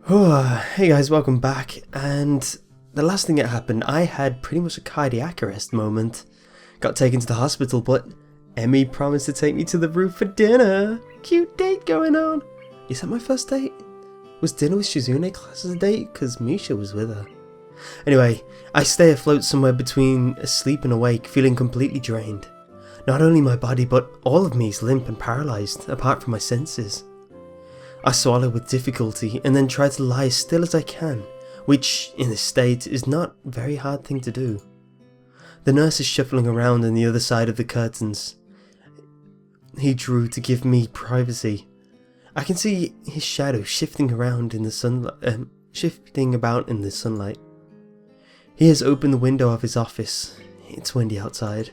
Hey guys, welcome back, and the last thing that happened, I had pretty much a cardiac arrest moment. Got taken to the hospital, but Emmy promised to take me to the roof for dinner. Cute date going on. Is that my first date? Was dinner with Shizune class as a date? Because Misha was with her. Anyway, I stay afloat somewhere between asleep and awake, feeling completely drained. Not only my body, but all of me is limp and paralysed, apart from my senses. I swallow with difficulty and then try to lie as still as I can, which, in this state, is not a very hard thing to do. The nurse is shuffling around on the other side of the curtains he drew to give me privacy. I can see his shadow shifting around in the shifting about in the sunlight. He has opened the window of his office. It's windy outside.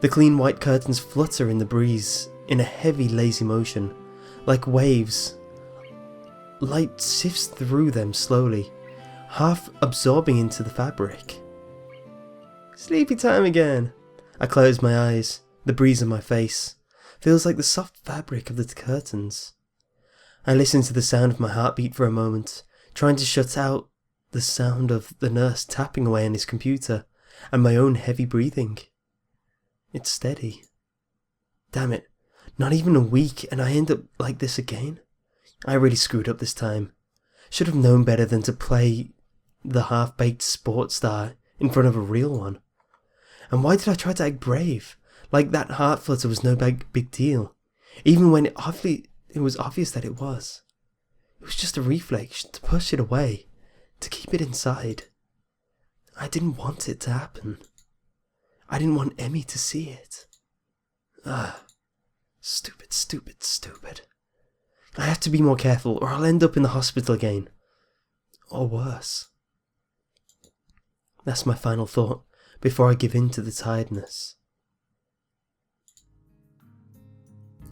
The clean white curtains flutter in the breeze in a heavy, lazy motion. Like waves, light sifts through them slowly, half absorbing into the fabric. Sleepy time again. I close my eyes. The breeze on my face feels like the soft fabric of the curtains. I listen to the sound of my heartbeat for a moment, trying to shut out the sound of the nurse tapping away on his computer and my own heavy breathing. It's steady. Damn it. Not even a week and I end up like this again? I really screwed up this time. Should have known better than to play the half-baked sports star in front of a real one. And why did I try to act brave? Like that heart flutter was no big deal. Even when it was obvious that it was. It was just a reflex to push it away. To keep it inside. I didn't want it to happen. I didn't want Emmy to see it. Stupid. I have to be more careful or I'll end up in the hospital again. Or worse. That's my final thought before I give in to the tiredness.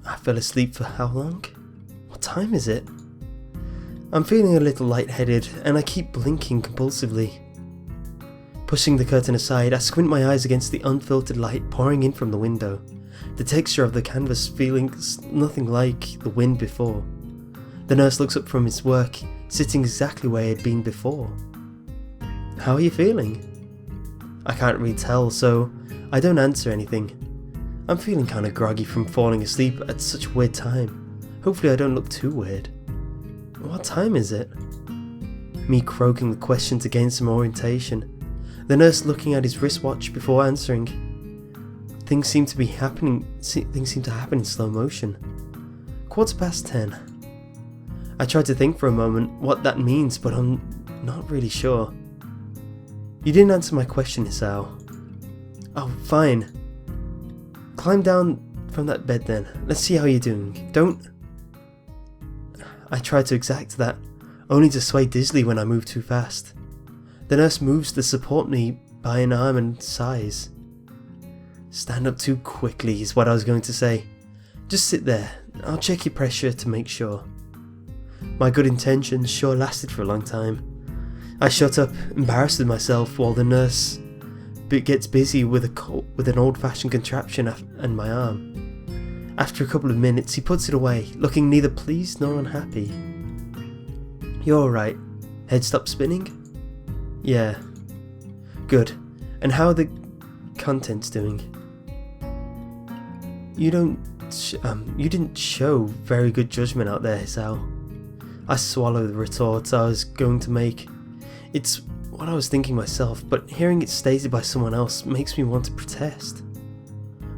I fell asleep for how long? What time is it? I'm feeling a little lightheaded and I keep blinking compulsively. Pushing the curtain aside, I squint my eyes against the unfiltered light pouring in from the window. The texture of the canvas feeling nothing like the wind before. The nurse looks up from his work, sitting exactly where he had been before. How are you feeling? I can't really tell, so I don't answer anything. I'm feeling kinda groggy from falling asleep at such a weird time. Hopefully I don't look too weird. What time is it? Me croaking the question to gain some orientation. The nurse looking at his wristwatch before answering. Things seem to happen in slow motion. 10:15. I tried to think for a moment what that means, but I'm not really sure. You didn't answer my question, Isao. Oh, fine. Climb down from that bed then. Let's see how you're doing. Don't... I tried to exact that, only to sway dizzily when I move too fast. The nurse moves to support me by an arm and sighs. Stand up too quickly is what I was going to say. Just sit there. I'll check your pressure to make sure. My good intentions sure lasted for a long time. I shut up, embarrassed with myself, while the nurse gets busy with an old-fashioned contraption and my arm. After a couple of minutes, he puts it away, looking neither pleased nor unhappy. You're alright. Head stopped spinning? Yeah. Good. And how are the contents doing? You didn't show very good judgment out there, Hisao. I swallow the retort I was going to make. It's what I was thinking myself, but hearing it stated by someone else makes me want to protest.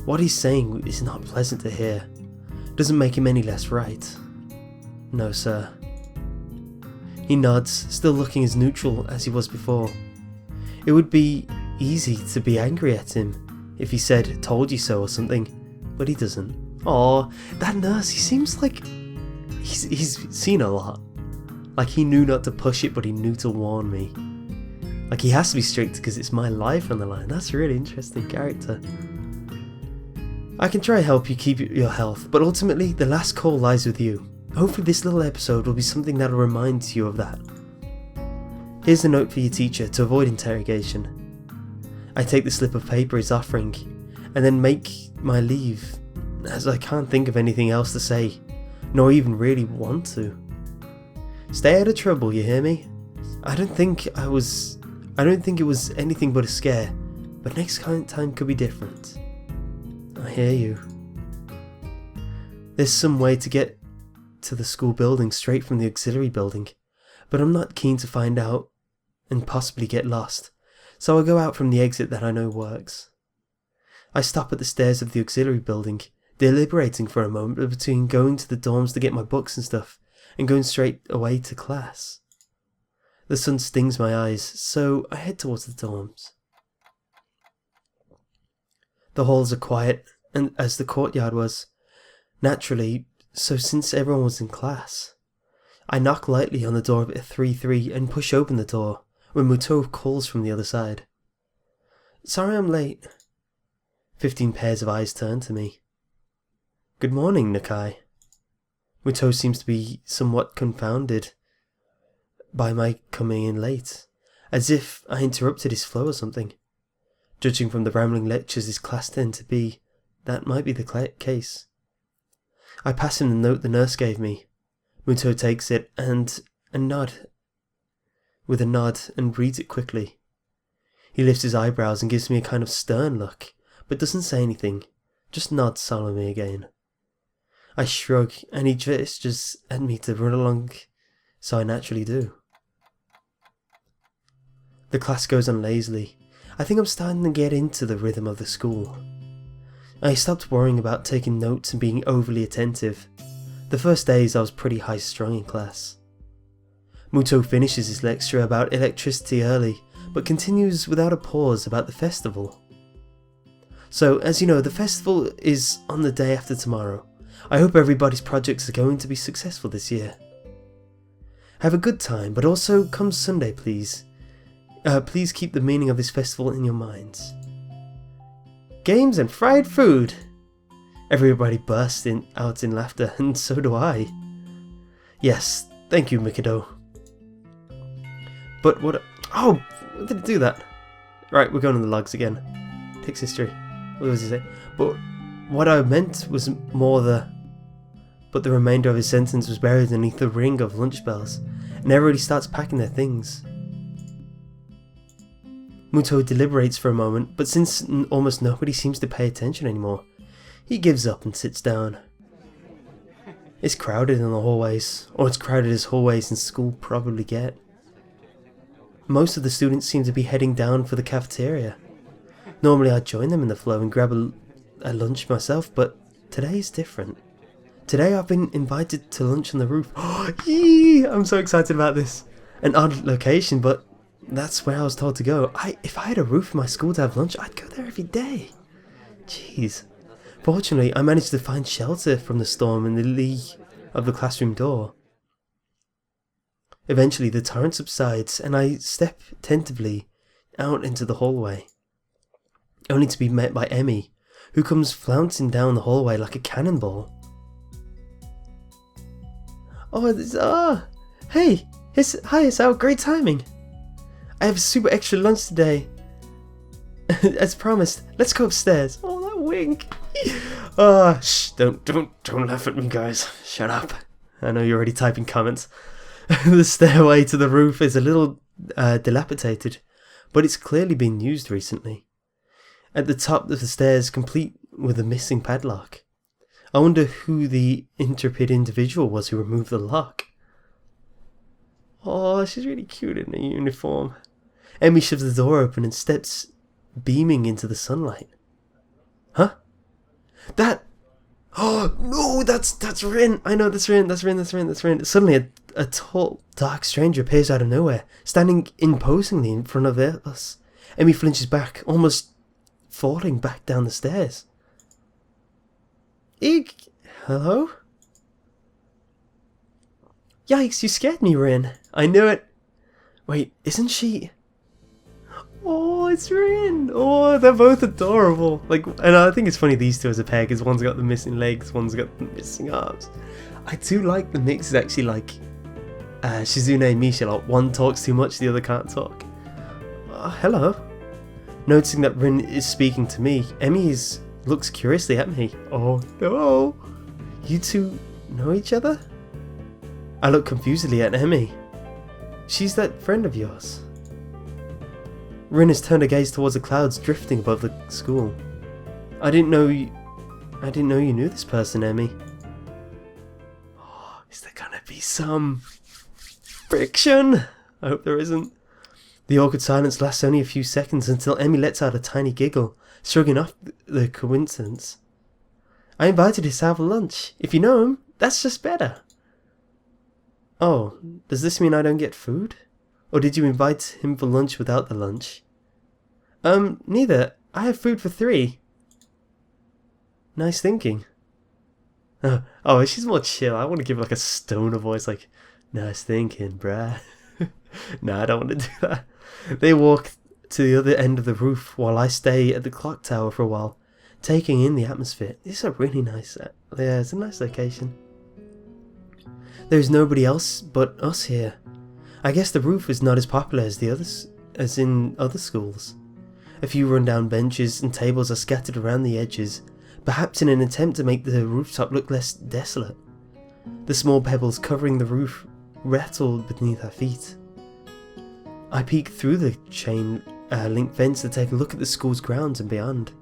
What he's saying is not pleasant to hear. Doesn't make him any less right. No, sir. He nods, still looking as neutral as he was before. It would be easy to be angry at him if he said, "Told you so" or something, but he doesn't. Aw, that nurse, he seems like he's seen a lot. Like he knew not to push it, but he knew to warn me. Like he has to be strict because it's my life on the line. That's a really interesting character. I can try help you keep your health, but ultimately the last call lies with you. Hopefully this little episode will be something that'll remind you of that. Here's a note for your teacher to avoid interrogation. I take the slip of paper he's offering, and then make my leave, as I can't think of anything else to say, nor even really want to. Stay out of trouble, you hear me? I don't think it was anything but a scare, but next time could be different. I hear you. There's some way to get to the school building straight from the auxiliary building, but I'm not keen to find out and possibly get lost, so I'll go out from the exit that I know works. I stop at the stairs of the auxiliary building, deliberating for a moment between going to the dorms to get my books and stuff, and going straight away to class. The sun stings my eyes, so I head towards the dorms. The halls are quiet, and as the courtyard was, naturally, so since everyone was in class. I knock lightly on the door at 3-3 and push open the door, when Muto calls from the other side. Sorry I'm late. 15 pairs of eyes turn to me. Good morning, Nakai. Muto seems to be somewhat confounded by my coming in late, as if I interrupted his flow or something. Judging from the rambling lectures his class tend to be, that might be the case. I pass him the note the nurse gave me. Muto takes it with a nod and reads it quickly. He lifts his eyebrows and gives me a kind of stern look, but doesn't say anything, just nods solemnly again. I shrug, and he gestures at me to run along, so I naturally do. The class goes on lazily. I think I'm starting to get into the rhythm of the school. I stopped worrying about taking notes and being overly attentive. The first days I was pretty high-strung in class. Muto finishes his lecture about electricity early, but continues without a pause about the festival. So, as you know, the festival is on the day after tomorrow. I hope everybody's projects are going to be successful this year. Have a good time, but also come Sunday, please. Please keep the meaning of this festival in your minds. Games and fried food! Everybody bursts out in laughter, and so do I. Yes, thank you, Mikado. But what... Oh! What did it do that? Right, we're going to the logs again. Text history. What was it say? But what I meant was more the... But the remainder of his sentence was buried beneath the ring of lunch bells, and everybody starts packing their things. Muto deliberates for a moment, but since almost nobody seems to pay attention anymore, he gives up and sits down. It's crowded in the hallways, or as crowded as hallways in school probably get. Most of the students seem to be heading down for the cafeteria. Normally I'd join them in the flow and grab a lunch myself, but today is different. Today I've been invited to lunch on the roof. Oh, yee! I'm so excited about this. An odd location, but that's where I was told to go. If I had a roof in my school to have lunch, I'd go there every day. Jeez. Fortunately, I managed to find shelter from the storm in the lee of the classroom door. Eventually, the torrent subsides, and I step tentatively out into the hallway, only to be met by Emmy, who comes flouncing down the hallway like a cannonball. Hey! Hi, Isao, great timing! I have a super extra lunch today. As promised, let's go upstairs. Oh, that wink. Shh, don't laugh at me, guys. Shut up. I know you're already typing comments. The stairway to the roof is a little dilapidated, but it's clearly been used recently. At the top of the stairs, complete with a missing padlock. I wonder who the intrepid individual was who removed the lock. Oh, she's really cute in a uniform. Emmy shoves the door open and steps beaming into the sunlight. Huh? That... Oh, no, that's Rin. I know, that's Rin. Suddenly, a tall, dark stranger appears out of nowhere, standing imposingly in front of us. Emmy flinches back, almost falling back down the stairs. Eek! Hello? Yikes, you scared me, Rin. I knew it. Wait, isn't she... Oh, it's Rin! Oh, they're both adorable. And I think it's funny these two as a pair, because one's got the missing legs, one's got the missing arms. I do like the mix is actually like Shizune and Misha, like one talks too much, the other can't talk. Hello. Noticing that Rin is speaking to me, Emmy looks curiously at me. Oh no! You two know each other? I look confusedly at Emmy. She's that friend of yours. Rin has turned her gaze towards the clouds drifting above the school. I didn't know you knew this person, Emmy. Oh, is there gonna be some friction? I hope there isn't. The awkward silence lasts only a few seconds until Emmy lets out a tiny giggle, shrugging off the coincidence. I invited his out for lunch. If you know him, that's just better. Oh, does this mean I don't get food? Or did you invite him for lunch without the lunch? Neither. I have food for 3. Nice thinking. Oh, she's more chill. I want to give like a stoner voice, like, nice thinking, bruh. Nah, I don't want to do that. They walk to the other end of the roof while I stay at the clock tower for a while, taking in the atmosphere. This is a really nice, it's a nice location. There's nobody else but us here. I guess the roof is not as popular as as in other schools. A few rundown benches and tables are scattered around the edges, perhaps in an attempt to make the rooftop look less desolate. The small pebbles covering the roof rattle beneath our feet. I peek through the chain link fence to take a look at the school's grounds and beyond.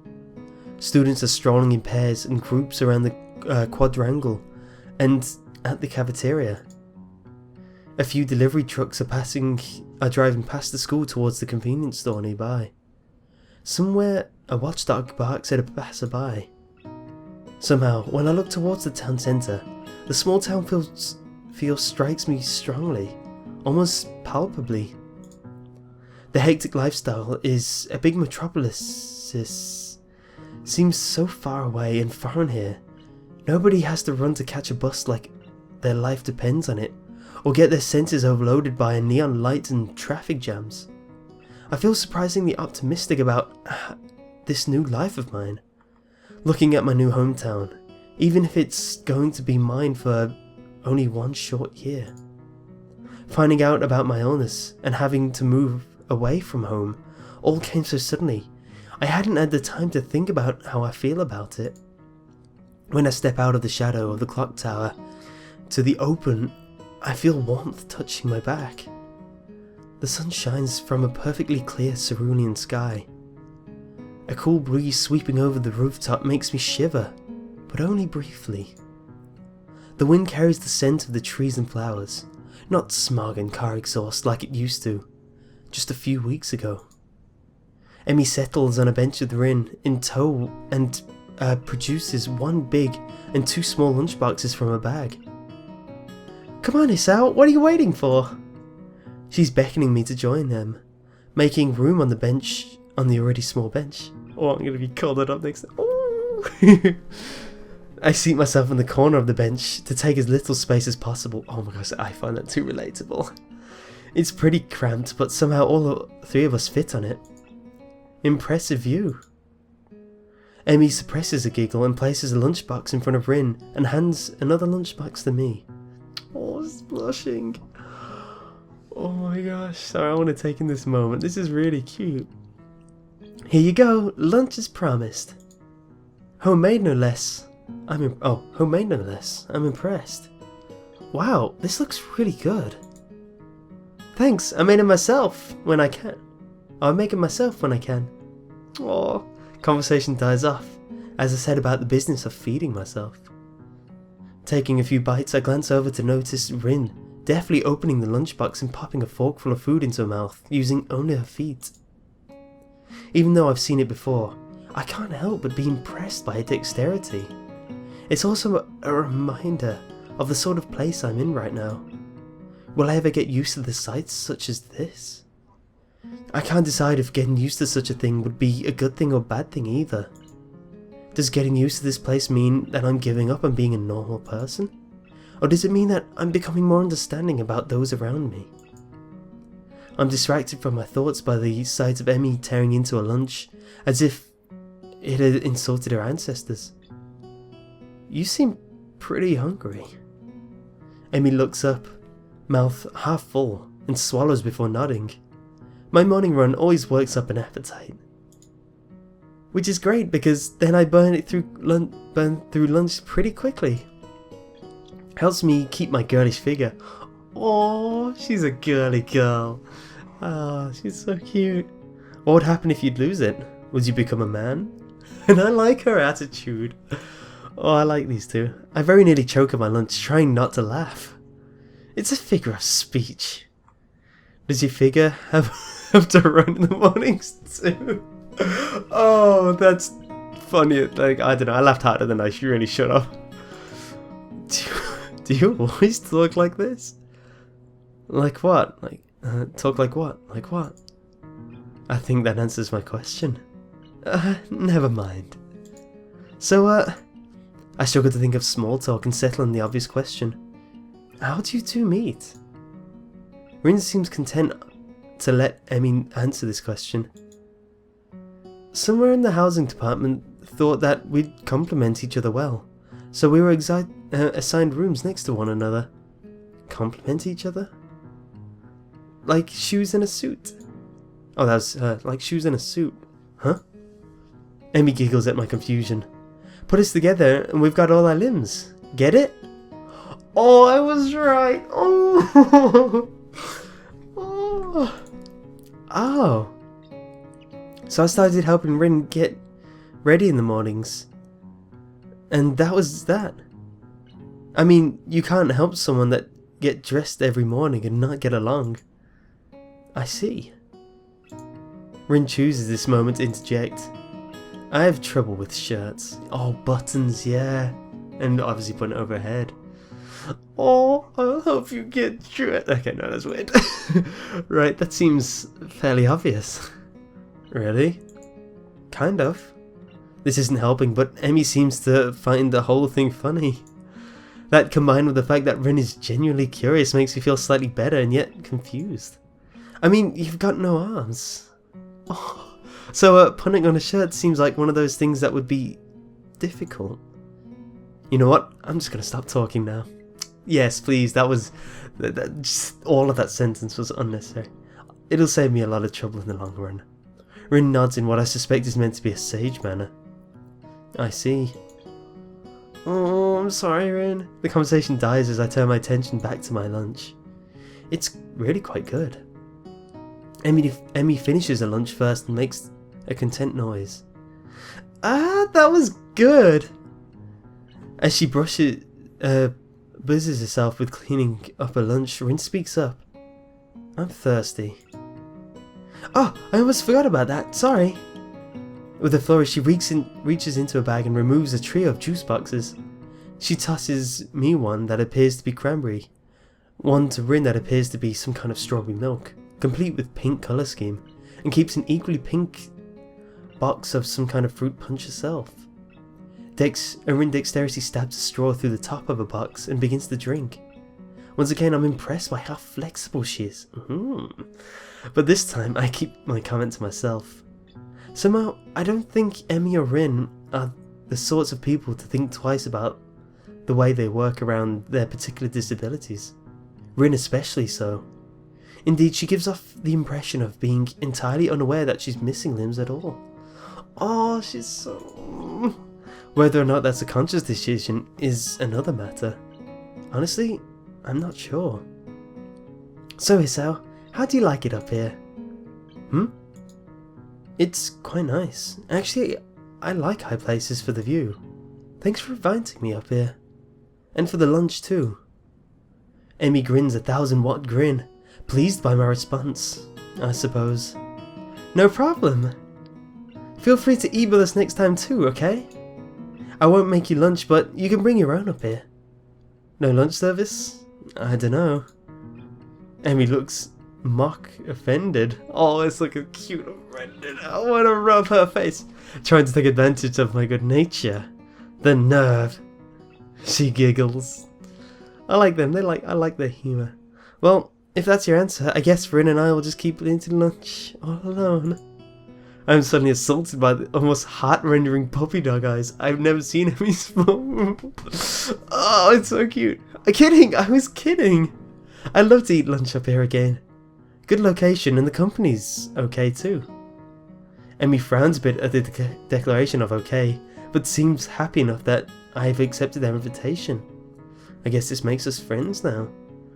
Students are strolling in pairs and groups around the quadrangle and at the cafeteria. A few delivery trucks are driving past the school towards the convenience store nearby. Somewhere a watchdog barks at a passerby. Somehow, when I look towards the town centre, the small town feel strikes me strongly, almost palpably. The hectic lifestyle is a big metropolis seems so far away and foreign here. Nobody has to run to catch a bus like their life depends on it, or get their senses overloaded by neon lights and traffic jams. I feel surprisingly optimistic about this new life of mine. Looking at my new hometown, even if it's going to be mine for only one short year. Finding out about my illness and having to move away from home all came so suddenly. I hadn't had the time to think about how I feel about it. When I step out of the shadow of the clock tower to the open, I feel warmth touching my back. The sun shines from a perfectly clear cerulean sky. A cool breeze sweeping over the rooftop makes me shiver, but only briefly. The wind carries the scent of the trees and flowers, not smog and car exhaust like it used to, just a few weeks ago. Emmy settles on a bench with Rin in tow and produces 1 big and 2 small lunchboxes from her bag. Come on, Isao, what are you waiting for? She's beckoning me to join them, making room on the already small bench. Oh, I'm going to be coiled up next to... I seat myself in the corner of the bench to take as little space as possible. Oh my gosh, I find that too relatable. It's pretty cramped, but somehow all 3 of us fit on it. Impressive view. Emmy suppresses a giggle and places a lunchbox in front of Rin and hands another lunchbox to me. Oh, it's blushing. Oh my gosh, sorry, I want to take in this moment. This is really cute. Here you go, lunch is promised. Homemade no less. Homemade no less. I'm impressed. Wow, this looks really good. Thanks, I made it myself when I can. I'll make it myself when I can. Aww. Conversation dies off, as I said about the business of feeding myself. Taking a few bites, I glance over to notice Rin deftly opening the lunchbox and popping a forkful of food into her mouth, using only her feet. Even though I've seen it before, I can't help but be impressed by her dexterity. It's also a reminder of the sort of place I'm in right now. Will I ever get used to the sights such as this? I can't decide if getting used to such a thing would be a good thing or bad thing either. Does getting used to this place mean that I'm giving up on being a normal person? Or does it mean that I'm becoming more understanding about those around me? I'm distracted from my thoughts by the sight of Emmy tearing into her lunch, as if it had insulted her ancestors. You seem pretty hungry. Emmy looks up, mouth half full, and swallows before nodding. My morning run always works up an appetite. Which is great because then I burn through lunch pretty quickly. Helps me keep my girlish figure. Oh, she's a girly girl. Oh, she's so cute. What would happen if you'd lose it? Would you become a man? And I like her attitude. Oh, I like these two. I very nearly choke on my lunch, trying not to laugh. It's a figure of speech. Does your figure have to run in the mornings too? Oh, that's funny. Like, I don't know, I laughed harder than I really should have. Do you always talk like this? Like what? Like, talk like what? Like what? I think that answers my question. Never mind. So, I struggle to think of small talk and settle on the obvious question. How do you two meet? Rin seems content to let Emmy answer this question. Somewhere in the housing department thought that we'd complement each other well, so we were assigned rooms next to one another. Complement each other? Like shoes in a suit. Oh, that was like shoes in a suit. Huh? Emmy giggles at my confusion. Put us together and we've got all our limbs. Get it? Oh, I was right. Oh. Oh. So I started helping Rin get ready in the mornings. And that was that. I mean, you can't help someone that get dressed every morning and not get along. I see. Rin chooses this moment to interject. I have trouble with shirts. Oh, buttons, yeah. And obviously putting it over her head. Oh, I'll help you get through it. Okay, no, that's weird. Right, that seems fairly obvious. Really? Kind of. This isn't helping, but Emmy seems to find the whole thing funny. That combined with the fact that Rin is genuinely curious makes me feel slightly better and yet confused. I mean, you've got no arms. Oh. So punning on a shirt seems like one of those things that would be difficult. You know what? I'm just going to stop talking now. Yes, please, that was... just all of that sentence was unnecessary. It'll save me a lot of trouble in the long run. Rin nods in what I suspect is meant to be a sage manner. I see. Oh, I'm sorry, Rin. The conversation dies as I turn my attention back to my lunch. It's really quite good. Emmy finishes her lunch first and makes a content noise. Ah, that was good! As she busies herself with cleaning up her lunch, Rin speaks up. I'm thirsty. Oh, I almost forgot about that, sorry. With a flourish, she reaches into a bag and removes a trio of juice boxes. She tosses me one that appears to be cranberry, one to Rin that appears to be some kind of strawberry milk, complete with pink colour scheme, and keeps an equally pink box of some kind of fruit punch herself. Rin dexterously stabs a straw through the top of a box and begins to drink. Once again, I'm impressed by how flexible she is. But this time, I keep my comment to myself. Somehow, I don't think Emmy or Rin are the sorts of people to think twice about the way they work around their particular disabilities. Rin especially so. Indeed, she gives off the impression of being entirely unaware that she's missing limbs at all. Oh, she's so... Whether or not that's a conscious decision is another matter. Honestly, I'm not sure. So Hisao, how do you like it up here? It's quite nice. Actually, I like high places for the view. Thanks for inviting me up here. And for the lunch too. Emmy grins a 1,000-watt grin, pleased by my response, I suppose. No problem. Feel free to eat with us next time too, okay? I won't make you lunch, but you can bring your own up here. No lunch service? I dunno. Emmy looks mock offended. Oh, it's like a cute offended. I want to rub her face, trying to take advantage of my good nature. The nerve. She giggles. I like them. I like their humour. Well, if that's your answer, I guess Rin and I will just keep eating lunch all alone. I'm suddenly assaulted by the almost heart-rendering puppy dog eyes I've never seen Emmy's before. Oh, it's so cute. I'm kidding. I was kidding. I'd love to eat lunch up here again. Good location and the company's okay too. Emmy frowns a bit at the declaration of okay, but seems happy enough that I've accepted their invitation. I guess this makes us friends now.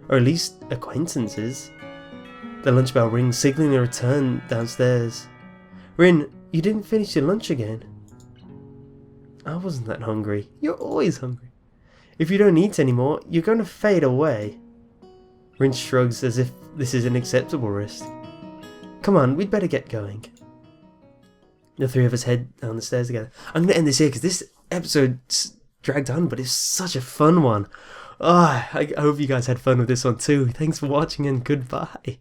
Or at least acquaintances. The lunch bell rings, signaling a return downstairs. Rin, you didn't finish your lunch again. I wasn't that hungry. You're always hungry. If you don't eat anymore, you're going to fade away. Rin shrugs as if this is an acceptable risk. Come on, we'd better get going. The three of us head down the stairs together. I'm going to end this here because this episode's dragged on, but it's such a fun one. I hope you guys had fun with this one too. Thanks for watching and goodbye.